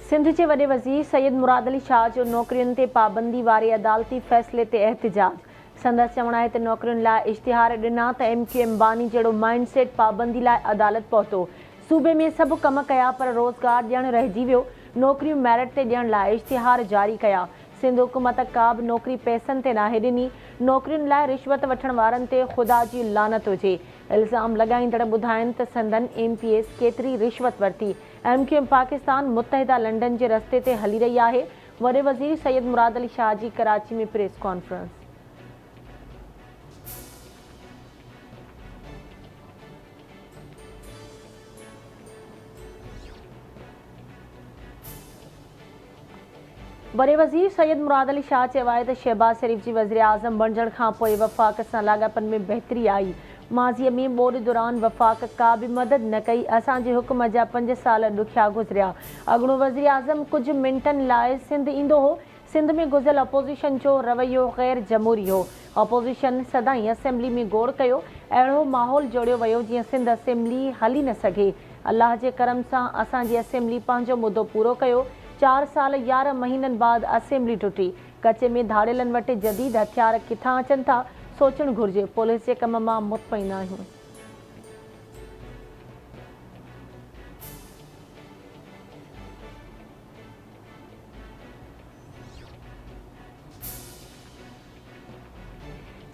सिंध के वॾे वज़ीर सैयद मुराद अली शाह जो नौकरियुनि ते पाबंदी वारे अदालती फ़ैसिले ते एहतिजाज। संदसि चवणु आहे त नौकरियुनि लाइ इश्तिहार ॾिना त MQM बानी जहिड़ो माइंडसेट पाबंदी लाइ अदालत पहुतो। सूबे में सभु कम कया पर रोज़गार ॾियणु रहिजी वियो। नौकरियूं मेरिट ते ॾियण लाइ इश्तिहार जारी कया। सिंध हुकूमत का बि नौकरी पैसनि ते नाहे ॾिनी। नौकरियुनि लाइ रिश्वत वठण वारनि ते ख़ुदा जी लानत हुजे। इल्ज़ाम लॻाईंदड़ ॿुधाइनि त संदन MPS केतिरी रिश्वत वरिती। MQM पाकिस्तान मुतहिदा लंडन जे रस्ते ते हली रही आहे। वॾे वज़ीर सैयद मुराद अली शाह जी कराची में प्रेस कॉन्फ्रेंस। वॾे वज़ीर सैयद मुराद अली शाह चयो आहे त शहबाज़ शरीफ़ जी वज़ीर आज़म बणिजण खां पोइ वफ़ाक़ सां लाॻापन में बहितरी आई। माज़ीअ में ॿोॾि दौरान वफ़ाक़ का बि मदद न कई। असांजे हुकुम जा 5 साल ॾुखिया गुज़रिया। अॻूणो वज़ीर आज़म कुझु मिंटनि लाइ सिंध ईंदो हो। सिंध में गुज़िरियल अपोज़िशन जो रवैयो ग़ैर जमहूरी हो। अपोज़िशन सदाईं असेंबली में गोड़ कयो। अहिड़ो माहौल जोड़ियो वियो जीअं सिंध असेंबली हली न सघे। अल्लाह जे करम सां असांजी असेंबली पंहिंजो मुदो पूरो कयो। 4 साल 11 महीननि बाद असेंबली टुटी। कचे में धाड़ियलनि वटि जदीद हथियार किथां अचनि था, सोचणु घुर्जे। पुलिस जे कम मां मुतमइन आहियूं।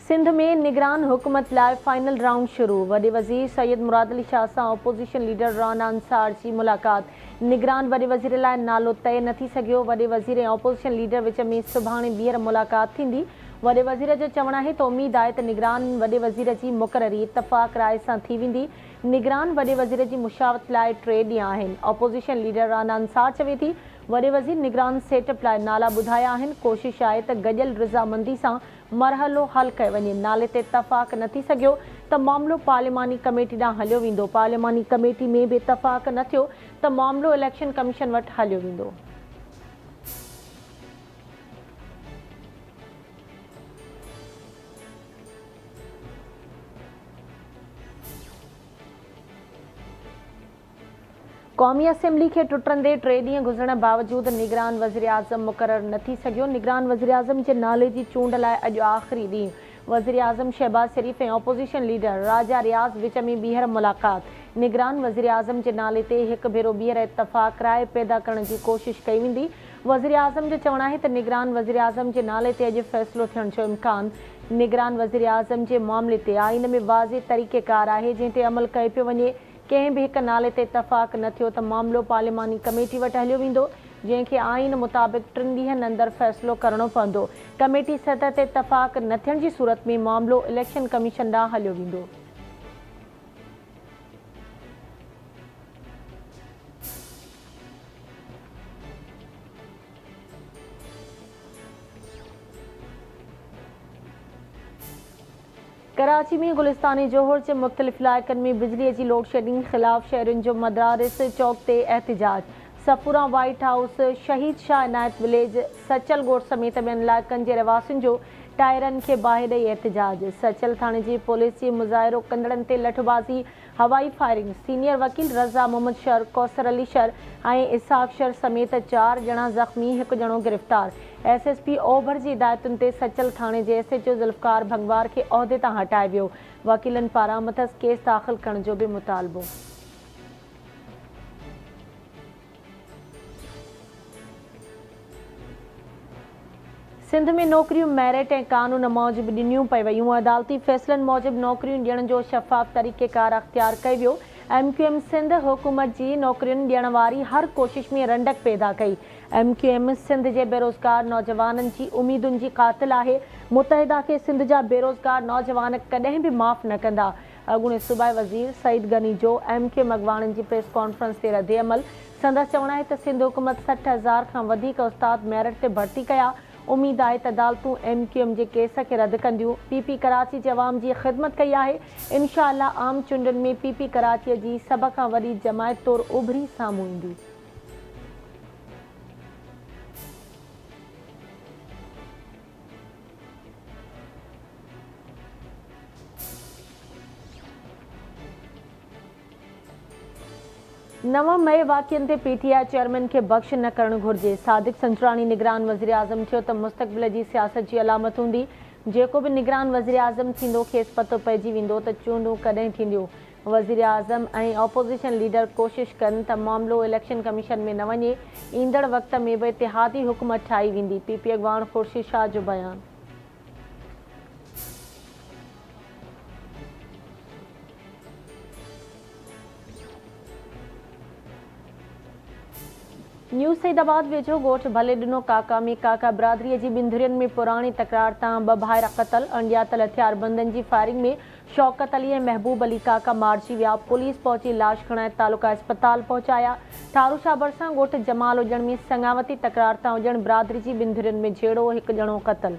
सिंध में निगरान हुकूमत लाइ फाइनल राउंड शुरू। वॾे वज़ीर सैयद मुराद अली शाह सां अपोज़िशन लीडर राना अंसार जी मुलाक़ात। निगरान वॾे वज़ीर लाइ नालो तइ न थी सघियो। वॾे वज़ीर ऐं अपोज़िशन लीडर विच में सुभाणे ॿीहर मुलाक़ात थींदी। वॾे वज़ीर जो चवणु आहे त उमेद आहे त निगरान वॾे वज़ीर जी मुक़ररी इतफ़ाक़ राय सां थी वेंदी। निगरान वॾे वज़ीर जी मुशावरत लाइ 3 ॾींहं आहिनि। अपोज़िशन लीडर राना अंसार चवे थी वॾे वज़ीर निगरान सेटअप लाइ नाला ॿुधाया आहिनि। कोशिशि आहे त गॾियल रज़ामंदी सां मरहलो हल कयो वञे। नाले ते इतफ़ाक़ न थी सघियो त मामिलो पार्लिमानी कमेटी ॾांहुं हलियो वेंदो। पार्लिमानी कमेटी में बि इतफ़ाक़ न थियो त मामिलो इलेक्शन कमीशन वटि हलियो वेंदो। क़ौमी असेंबली खे टुटंदे 3 ॾींहं गुज़रण बावजूदि निगरान वज़ीर आज़म मुक़ररु न थी सघियो। निगरान वज़ीर आज़म जे नाले जी चूंड लाइ अॼु आख़िरी ॾींहुं। वज़ीर आज़म शहबाज़ शरीफ़ ऐं अपोज़िशन लीडर राजा रियाज़ विच में ॿीहर मुलाक़ात। निगरान वज़ीर आज़म जे नाले ते हिकु भेरो ॿीहर इतफ़ाक़ राय पैदा करण जी कोशिशि कई वेंदी। वज़ीर आज़म जो चवणु आहे त निगरान वज़ीर आज़म जे नाले ते अॼु फ़ैसिलो थियण जो इम्कान। निगरान वज़ीर आज़म जे मामले ते आइन में वाज़े तरीक़ेकार आहे जंहिं ते अमल कयो पियो वञे। कंहिं बि हिकु नाले ते इतफ़ाक़ न थियो त मामिलो पार्लिमानी कमेटी वटि हलियो वेंदो, जंहिंखे आइन मुताबिक़ 3 ॾींहंनि अंदरि फ़ैसिलो करणो पवंदो। कमेटी सतह ते इतफ़ाक़ न थियण जी सूरत में मामिलो इलेक्शन कमीशन ॾांहुं हलियो वेंदो। कराची में गुलिस्तानी जोहर जे मुख़्तलिफ़ इलाइक़नि में बिजलीअ जी लोड शेडिंग ख़िलाफ़ शहरियुनि जो मदारिस चौक ते एहतिजाज। सफूरा वाइट हाउस, शहीद शाह इनायत विलेज, सचल ॻोठ समेत ॿियनि इलाइक़नि जे रवासियुनि जो टायरनि खे बाहि ॾेई एहतिजाज। सचल थाणे जी पुलिस जी मुज़ाहिरो कंदड़नि ते लठबाज़ी, हवाई फायरिंग। सीनियर वकील रज़ा मोहम्मद शर, कौसर अली शर ऐं इसहाक़ शर समेत 4 ॼणा ज़ख़्मी, 1 ॼणो गिरफ़्तार। SSP ओभर जी हिदायतुनि ते सचल थाणे जे SHO ज़ुल्फ़कार भंगवार खे उहिदे तां हटाए वियो। वकीलनि पारां मथस केस दाख़िल करण जो बि मुतालबो। सिंध में नौकरियूं मेरिट ऐं क़ानून मूजिबि ॾिनियूं पई वयूं। अदालती फ़ैसिलनि मूजिबि नौकरियूं ॾियण जो शफ़ाफ़ तरीक़ेकार अख़्तियार कयो वियो। MQM सिंध हुकूमत जी नौकरियुनि ॾियण वारी हर कोशिश में रंडक पैदा कई। MQM सिंध जे बेरोज़गार नौजवाननि जी उमीदुनि जी क़ातिल आहे। मुतहिदा खे सिंध जा बेरोज़गार नौजवान कॾहिं बि माफ़ न कंदा। अॻूणे सूबाई वज़ीर सईद गनी जो MQM अॻवाननि जी प्रेस कॉन्फ्रेंस ते रद्द अमल। संदसि चवणु आहे त सिंध हुकूमत 60,000 खां वधीक उस्ताद मेरिट ते भर्ती कया। उमीद आहे त अदालतूं MQM जे केस खे रद्द कंदियूं। PP कराची जे अवाम जी ख़िदमत कई आहे। इनशा अल्लाह आम चूंडुनि में PP कराचीअ जी सभ खां वॾी जमायत तौरु उभरी साम्हूं ईंदी। 9 मई वाक़िअनि ते पीटीआई चेयरमैन खे बख़्श न करणु घुरिजे। सादिक संचराणी निगरान वज़ीर आज़म चयो त मुस्तक़बिल जी सियासत जी अलामत हूंदी। जेको बि निगरान वज़ीर आज़म थींदो खेसि पतो पइजी वेंदो त चूंडूं कॾहिं थींदियूं। वज़ीर आज़म ऐं ऑपोज़िशन लीडर कोशिश कनि त मामिलो इलेक्शन कमीशन में न वञे। ईंदड़ वक़्त में बि इतिहादी हुकूमत ठाही वेंदी। पीपी अॻवान ख़ुर्शीद शाह जो बयानु। न्यू सईदाबाद वेझो ॻोठ भले ॾिनो काका में काका बिरादरीअ जी ॿिनि धुरियुनि में पुराणी तकरार तां 2 भाइर क़तल। अणॼातल हथियारबंदनि जी फायरिंग में शौकत अली ऐं महबूब अली काका मारिजी विया। पुलिस पहुची लाश खणाए तालुका अस्पताल पहुचाया। ठारूशाह भरिसां ॻोठ जमाल उजण में संगावती तकरार तां उजण बिरादरी जी ॿिनि धुरियुनि में झेड़ो, 1 ॼणो क़तल।